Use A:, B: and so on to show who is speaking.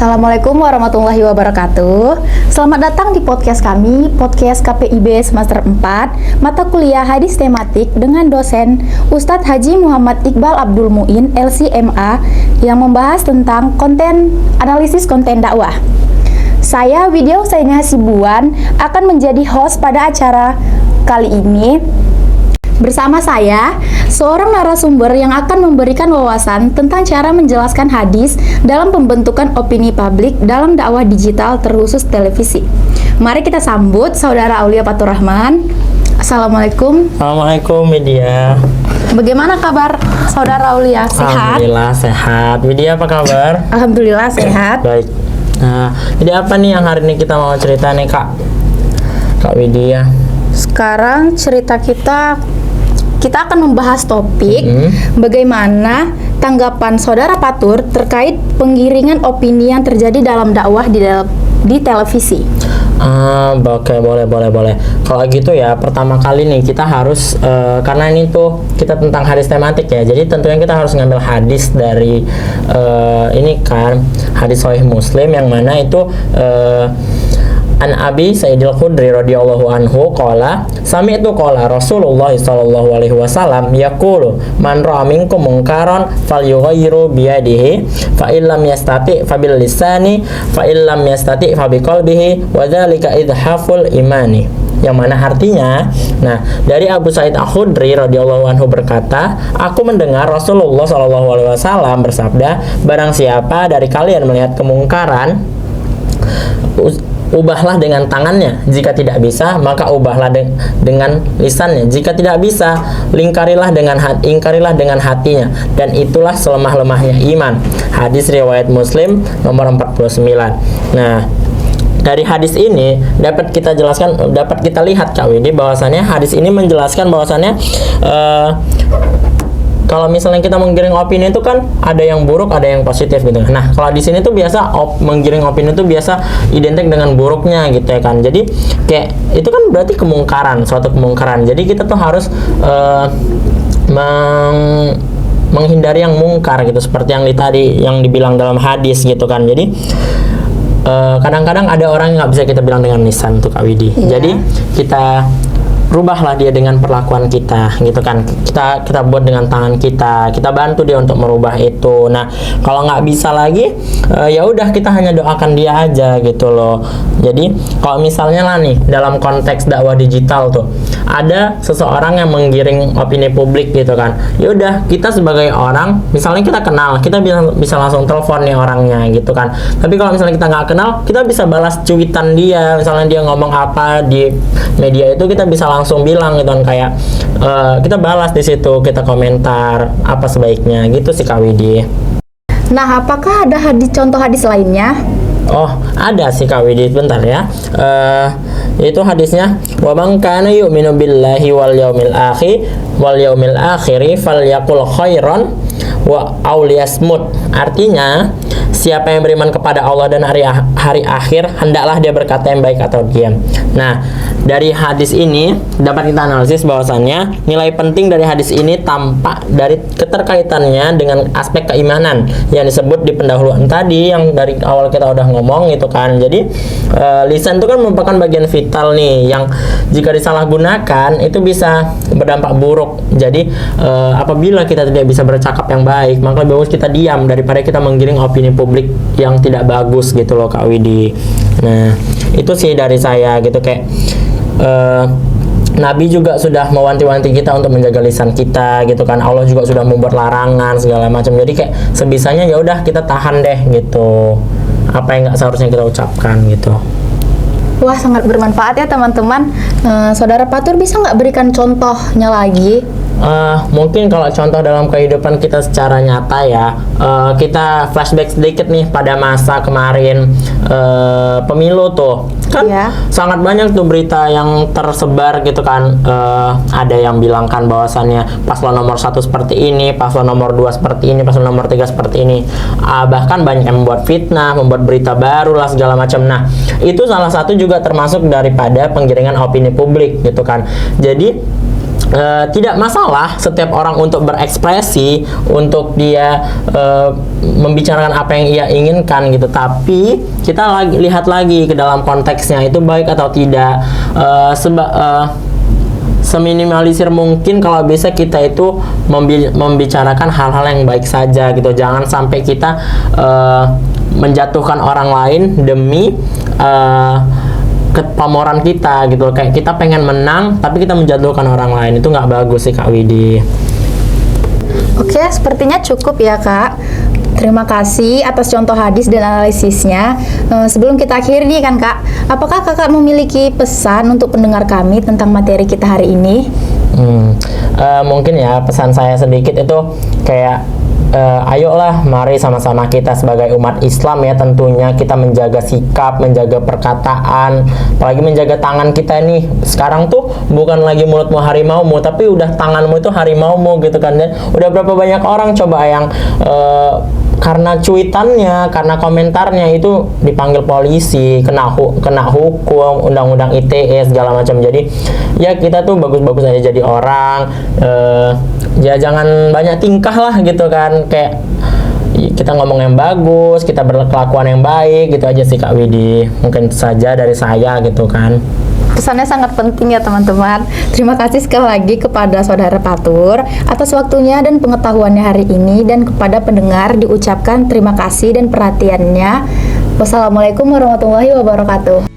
A: Assalamualaikum warahmatullahi wabarakatuh. Selamat datang di podcast kami, podcast KPIB semester 4, mata kuliah hadis tematik dengan dosen Ustadz Haji Muhammad Iqbal Abdul Muin, LCMA, yang membahas tentang analisis konten dakwah. Saya, Widya Husaina Hasibuan, akan menjadi host pada acara kali ini. Bersama saya, seorang narasumber yang akan memberikan wawasan tentang cara menjelaskan hadis dalam pembentukan opini publik dalam dakwah digital terkhusus televisi. Mari kita sambut Saudara Aulia Fatur Rahman. Assalamualaikum.
B: Assalamualaikum Widya.
A: Bagaimana kabar Saudara Aulia? Sehat?
B: Alhamdulillah sehat. Widya apa kabar?
A: Alhamdulillah sehat.
B: Baik. Nah, jadi apa nih yang hari ini kita mau cerita nih Kak Widya?
A: Sekarang cerita kita akan membahas topik bagaimana tanggapan Saudara Fatur terkait penggiringan opini yang terjadi dalam dakwah di televisi.
B: Oke, boleh. Kalau gitu ya, pertama kali nih kita harus karena ini tuh kita tentang hadis tematik ya. Jadi tentunya kita harus ngambil hadis dari ini kan hadis Sahih Muslim yang mana itu An Abi Sayyidil Khudri radhiyallahu anhu qala sami'tu qala Rasulullah sallallahu alaihi wasallam yaqulu man ra'a minkum munkaran falyughayyiru bi yadihi fa illam yastati fa bil lisani fa illam yastati fa bi qalbihi wa dzalika idhaful imani. Yang mana artinya, nah dari Abu Sa'id Al-Khudri radhiyallahu anhu berkata, aku mendengar Rasulullah sallallahu alaihi wasallam bersabda, barang siapa dari kalian melihat kemungkaran, ubahlah dengan tangannya, jika tidak bisa maka ubahlah dengan lisannya, jika tidak bisa ingkarilah dengan hatinya, dan itulah selemah-lemahnya iman. Hadis riwayat Muslim nomor 49. Nah, dari hadis ini dapat kita lihat Kak Widi bahwasannya hadis ini menjelaskan bahwasannya kalau misalnya kita menggiring opini itu kan ada yang buruk, ada yang positif gitu. Nah, kalau di sini tuh biasa menggiring opini itu biasa identik dengan buruknya gitu ya kan. Jadi kayak itu kan berarti kemungkaran, suatu kemungkaran. Jadi kita tuh harus menghindari yang mungkar gitu, seperti yang tadi yang dibilang dalam hadis gitu kan. Jadi kadang-kadang ada orang yang nggak bisa kita bilang dengan lisan tuh Kak Widi. Jadi kita rubahlah dia dengan perlakuan kita gitu kan, kita buat dengan tangan kita bantu dia untuk merubah itu. Nah, kalau nggak bisa lagi ya udah kita hanya doakan dia aja gitu loh. Jadi kalau misalnya lah nih dalam konteks dakwah digital tuh ada seseorang yang menggiring opini publik gitu kan, ya udah kita sebagai orang misalnya kita kenal, kita bisa langsung telepon nih orangnya gitu kan. Tapi kalau misalnya kita nggak kenal, kita bisa balas cuitan dia, misalnya dia ngomong apa di media itu kita bisa langsung bilang gitu kan, kayak kita balas di situ, kita komentar apa sebaiknya gitu sih Kak Widi.
A: Nah, apakah ada contoh hadis lainnya?
B: Oh, ada sih Kak Widi, bentar ya. Itu hadisnya wa man kana yu'minu billahi wal yaumil akhiri falyaqul khairan wa aw liyasmut. Artinya, siapa yang beriman kepada Allah dan hari akhir, hendaklah dia berkata yang baik atau diam. Nah, dari hadis ini dapat kita analisis bahwasannya nilai penting dari hadis ini tampak dari keterkaitannya dengan aspek keimanan yang disebut di pendahuluan tadi, yang dari awal kita udah ngomong gitu kan. Jadi lisan itu kan merupakan bagian vital nih yang jika disalahgunakan itu bisa berdampak buruk. Jadi apabila kita tidak bisa bercakap yang baik, maka lebih bagus kita diam daripada kita menggiring opini publik yang tidak bagus gitu loh Kak Widi. Nah, itu sih dari saya gitu, kayak Nabi juga sudah mewanti-wanti kita untuk menjaga lisan kita gitu kan. Allah juga sudah membuat larangan segala macam. Jadi kayak sebisanya ya udah kita tahan deh gitu apa yang nggak seharusnya kita ucapkan gitu.
A: Wah, sangat bermanfaat ya teman-teman. Saudara Fatur bisa nggak berikan contohnya lagi?
B: Mungkin kalau contoh dalam kehidupan kita secara nyata ya, kita flashback sedikit nih pada masa kemarin pemilu tuh kan sangat banyak tuh berita yang tersebar gitu kan. Ada yang bilang kan bahwasannya paslon nomor 1 seperti ini, paslon nomor 2 seperti ini, paslon nomor 3 seperti ini. Bahkan banyak yang membuat fitnah, membuat berita baru lah segala macam. Nah, itu salah satu juga termasuk daripada penggiringan opini publik gitu kan. Jadi tidak masalah setiap orang untuk berekspresi, untuk dia membicarakan apa yang ia inginkan gitu. Tapi kita lihat lagi ke dalam konteksnya itu baik atau tidak. Seminimalisir mungkin kalau bisa kita itu membicarakan hal-hal yang baik saja gitu. Jangan sampai kita menjatuhkan orang lain demi kepamoran kita gitu. Kayak kita pengen menang tapi kita menjatuhkan orang lain, itu nggak bagus sih Kak Widi.
A: Oke, sepertinya cukup ya Kak. Terima kasih atas contoh hadis dan analisisnya. Sebelum kita akhiri nih kan Kak, apakah Kakak memiliki pesan untuk pendengar kami tentang materi kita hari ini?
B: Mungkin ya pesan saya sedikit itu kayak ayolah mari sama-sama kita sebagai umat Islam ya, tentunya kita menjaga sikap, menjaga perkataan, apalagi menjaga tangan kita nih. Sekarang tuh bukan lagi mulutmu harimaumu, tapi udah tanganmu itu harimaumu gitu kan. Dan udah berapa banyak orang coba yang karena cuitannya, karena komentarnya itu dipanggil polisi, kena hukum, undang-undang ITE segala macam. Jadi ya kita tuh bagus-bagus aja jadi orang, ya jangan banyak tingkah lah gitu kan. Kayak kita ngomong yang bagus, kita berkelakuan yang baik gitu aja sih Kak Widi. Mungkin saja dari saya gitu kan.
A: Pesannya sangat penting ya teman-teman. Terima kasih sekali lagi kepada Saudara Fatur atas waktunya dan pengetahuannya hari ini, dan kepada pendengar diucapkan terima kasih dan perhatiannya. Wassalamualaikum warahmatullahi wabarakatuh.